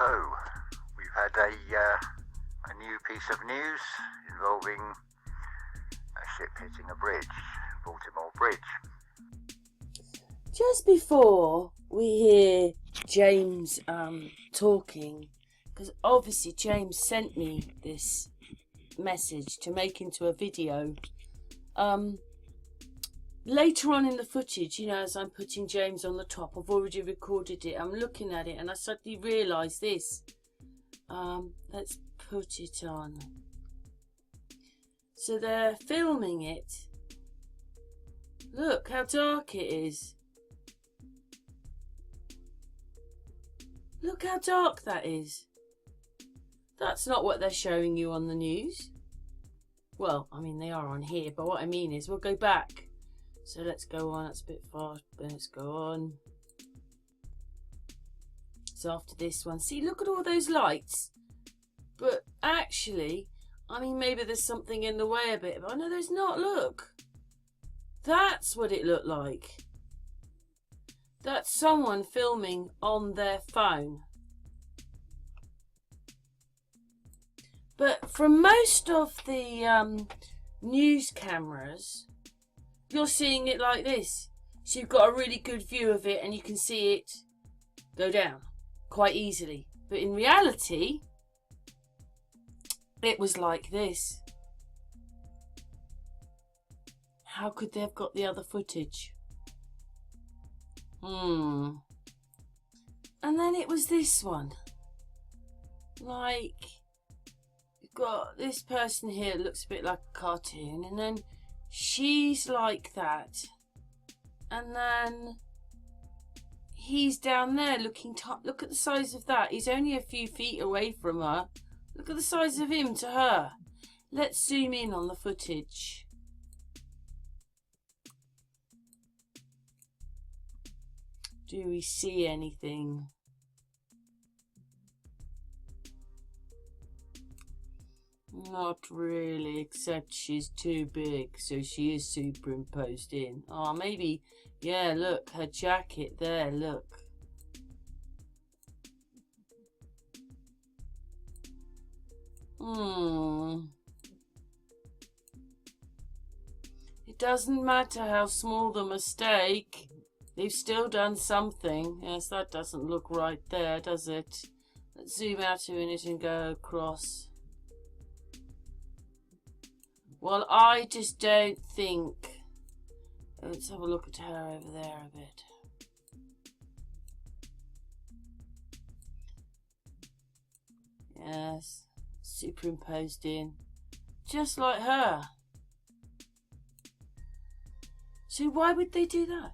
So, we've had a new piece of news involving a ship hitting a bridge, Baltimore Bridge. Just before we hear James talking, because obviously James sent me this message to make into a video. Later on in the footage, you know, as I'm putting James on the top, I've already recorded it. I'm looking at it and I suddenly realised this. Let's put it on. So they're filming it. Look how dark it is. Look how dark that is. That's not what they're showing you on the news. Well, I mean, they are on here, but what I mean is we'll go back. So let's go on. That's a bit fast, but let's go on. So after this one, see, look at all those lights. But actually, I mean, maybe there's something in the way a bit, but no, there's not. Look. That's what it looked like. That's someone filming on their phone. But from most of the news cameras, you're seeing it like this. So you've got a really good view of it and you can see it go down quite easily. But in reality, it was like this. How could they have got the other footage? And then it was this one. Like, you've got this person here, looks a bit like a cartoon, and then she's like that. And then he's down there looking, look at the size of that. He's only a few feet away from her. Look at the size of him to her. Let's zoom in on the footage. Do we see anything? Not really, except she's too big, so she is superimposed in. Oh, maybe, yeah, look, her jacket there, look. It doesn't matter how small the mistake. They've still done something. Yes, that doesn't look right there, does it? Let's zoom out a minute and go across. Well, I just don't think... Let's have a look at her over there a bit. Yes, superimposed in. Just like her. So why would they do that?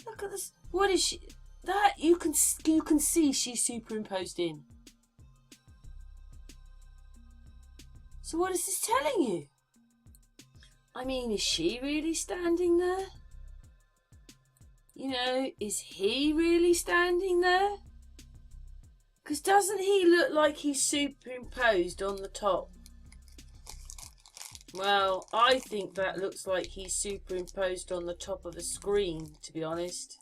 Look at this. What is she? That you can see she's superimposed in. So what is this telling you? I mean, is she really standing there? You know, is he really standing there? Because doesn't he look like he's superimposed on the top? Well, I think that looks like he's superimposed on the top of a screen, to be honest.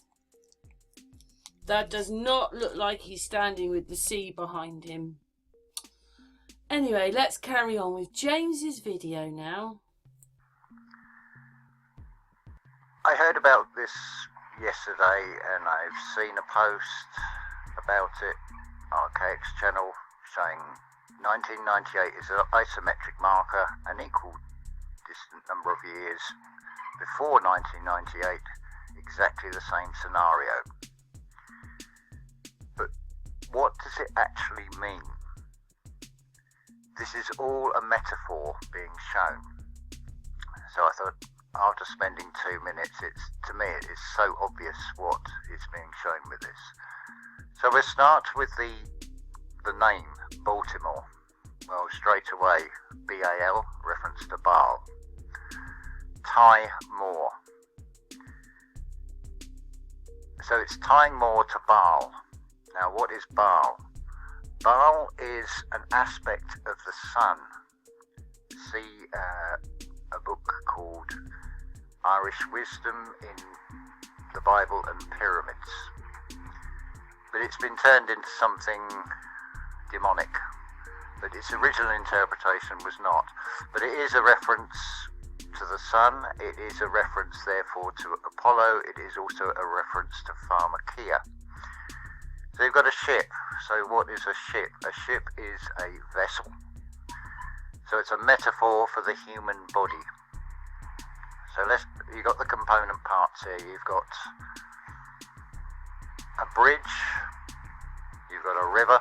That does not look like he's standing with the sea behind him. Anyway, let's carry on with James's video now. I heard about this yesterday and I've seen a post about it, BITCHUTE Channel, showing 1998 is an isometric marker, an equal distant number of years before 1998, exactly the same scenario. But what does it actually mean? This is all a metaphor being shown. So I thought, after spending 2 minutes, to me it is so obvious what is being shown with this. So we'll start with the name, Baltimore. Well, straight away, B-A-L, reference to Baal. Tie more. So it's tying more to Baal. Now, what is Baal? Baal is an aspect of the sun. See a book called Irish Wisdom in the Bible and Pyramids. but it's been turned into something demonic. But its original interpretation was not. But it is a reference to the sun. It is a reference, therefore, to Apollo. It is also a reference to pharmakia. So you've got a ship. So what is a ship? A ship is a vessel. So it's a metaphor for the human body. So you've got the component parts here. You've got a bridge. You've got a river,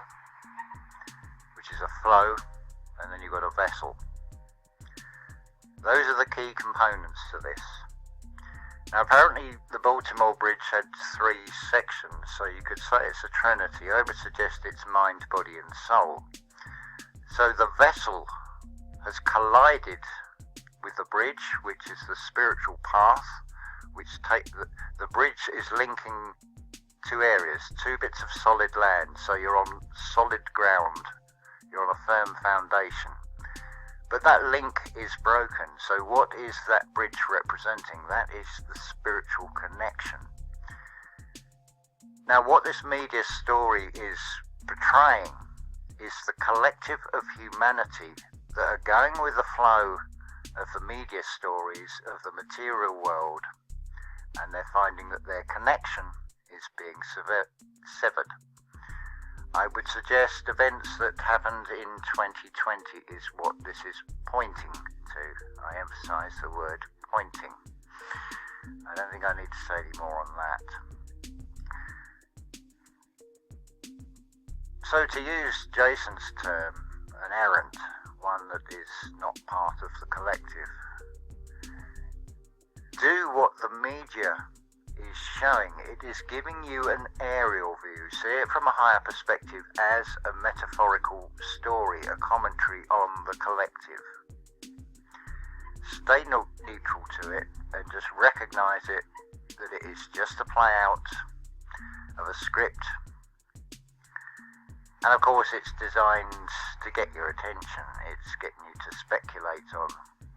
which is a flow, and then you've got a vessel. Those are the key components to this. Now apparently the Baltimore Bridge had 3 sections, so you could say it's a trinity. I would suggest it's mind, body and soul. So the vessel has collided with the bridge, which is the spiritual path, which the bridge is linking 2 areas, 2 bits of solid land, so you're on solid ground, you're on a firm foundation. But that link is broken, so what is that bridge representing? That is the spiritual connection. Now what this media story is portraying is the collective of humanity that are going with the flow of the media stories of the material world, and they're finding that their connection is being severed. I would suggest events that happened in 2020 is what this is pointing to. I emphasize the word pointing. I don't think I need to say any more on that. So to use Jason's term, an errant, one that is not part of the collective, do what the media is showing. It is giving you an aerial view. See it from a higher perspective as a metaphorical story, a commentary on the collective. Stay neutral to it and just recognize it, that it is just a play out of a script. And of course it's designed to get your attention. It's getting you to speculate on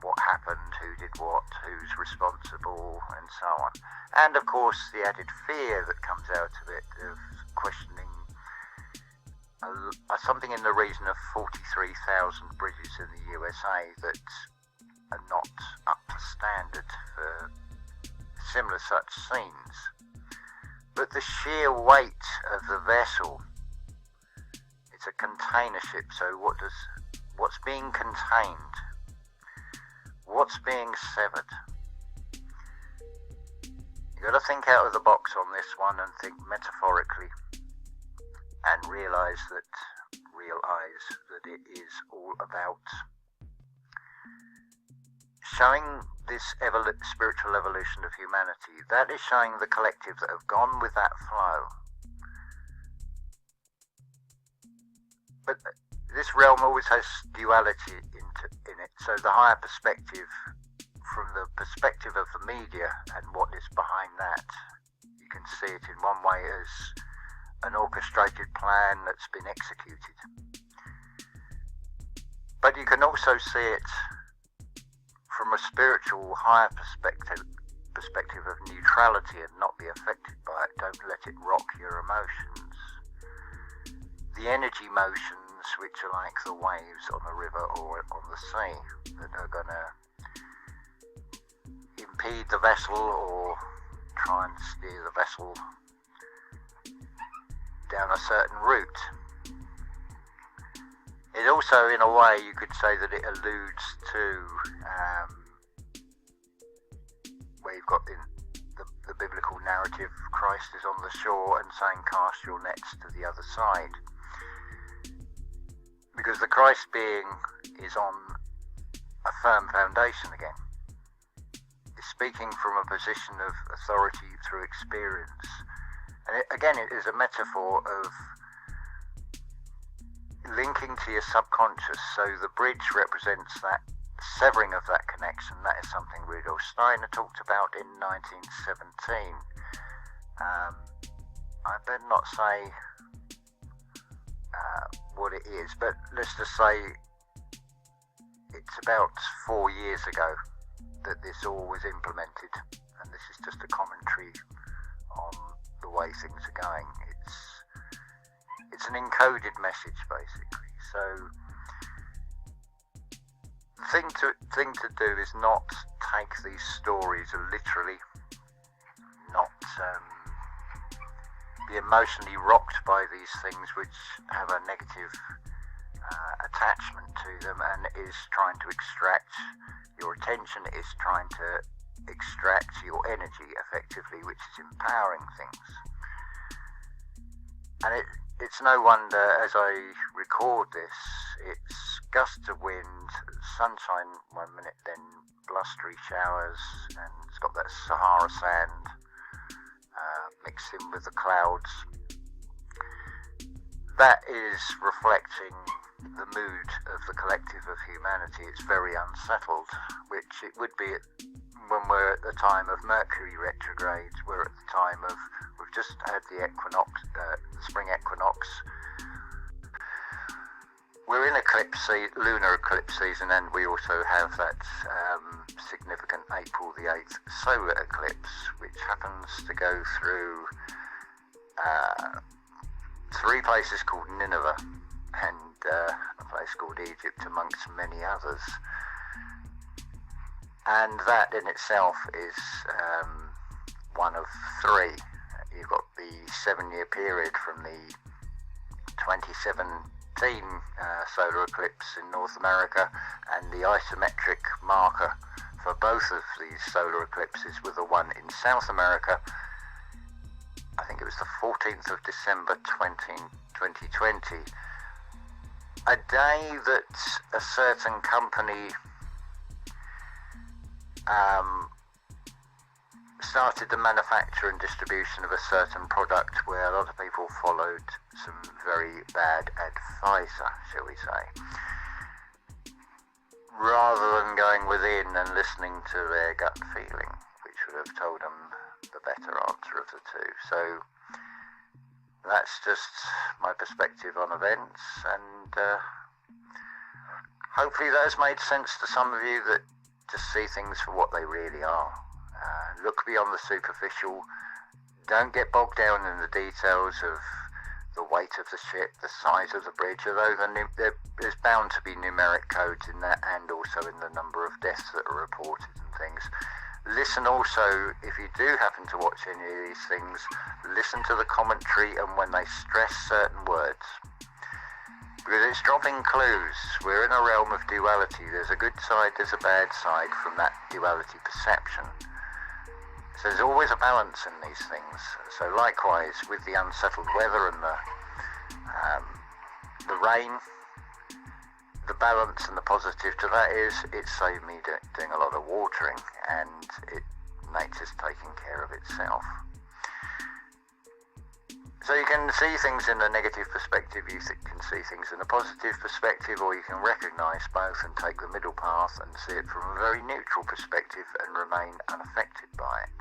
what happened, who did what, who's responsible, and so on. And of course the added fear that comes out of it, of questioning something in the region of 43,000 bridges in the USA that are not up to standard for similar such scenes. But the sheer weight of the vessel, it's a container ship, so what's being contained? What's being severed? You've got to think out of the box on this one and think metaphorically and realize that it is all about showing this spiritual evolution of humanity. That is showing the collective that have gone with that flow. But this realm always has duality in it, so the higher perspective, from the perspective of the media and what is behind that, you can see it in one way as an orchestrated plan that's been executed. But you can also see it from a spiritual higher perspective of neutrality and not be affected by it. Don't let it rock your emotions. The energy motions, which are like the waves on a river or on the sea, that are going to impede the vessel or try and steer the vessel down a certain route. It also, in a way, you could say that it alludes to where you've got the biblical narrative, Christ is on the shore and saying, cast your nets to the other side. Because the Christ being is on a firm foundation again. It's speaking from a position of authority through experience. And it is a metaphor of linking to your subconscious. So the bridge represents that severing of that connection. That is something Rudolf Steiner talked about in 1917. I better not say what it is, but let's just say it's about 4 years ago that this all was implemented, and this is just a commentary on the way things are going. It's it's an encoded message basically. So the thing to do is not take these stories literally, not be emotionally rocked by these things which have a negative attachment to them and is trying to extract your attention, is trying to extract your energy effectively, which is empowering things. And it's no wonder, as I record this, it's gusts of wind, sunshine one minute, then blustery showers, and it's got that Sahara sand mixed in with the clouds. That is reflecting the mood of the collective of humanity. It's very unsettled, which it would be when we're at the time of Mercury retrograde. We're at the time of, we've just had the equinox, the spring equinox. We're in lunar eclipse season, and we also have that significant April the 8th solar eclipse, which happens to go through three places called Nineveh and a place called Egypt, amongst many others. And that in itself is one of three. You've got the 7-year period from the 2017 solar eclipse in North America, and the isometric marker for both of these solar eclipses with the one in South America. I think it was the 14th of December 2020, a day that a certain company started the manufacture and distribution of a certain product where a lot of people followed some very bad advice, shall we say, rather than going within and listening to their gut feeling, which would have told them the better answer of the two. So that's just my perspective on events, and hopefully that has made sense to some of you, that just see things for what they really are. Look beyond the superficial. Don't get bogged down in the details of the weight of the ship, the size of the bridge, although there's bound to be numeric codes in that, and also in the number of deaths that are reported and things. Listen also, if you do happen to watch any of these things, listen to the commentary and when they stress certain words, because it's dropping clues. We're in a realm of duality. There's a good side, there's a bad side from that duality perception. So there's always a balance in these things. So likewise with the unsettled weather and the rain, the balance and the positive to that is it's saved me doing a lot of watering, and nature's taking care of itself. So you can see things in a negative perspective, you can see things in a positive perspective, or you can recognise both and take the middle path and see it from a very neutral perspective and remain unaffected by it.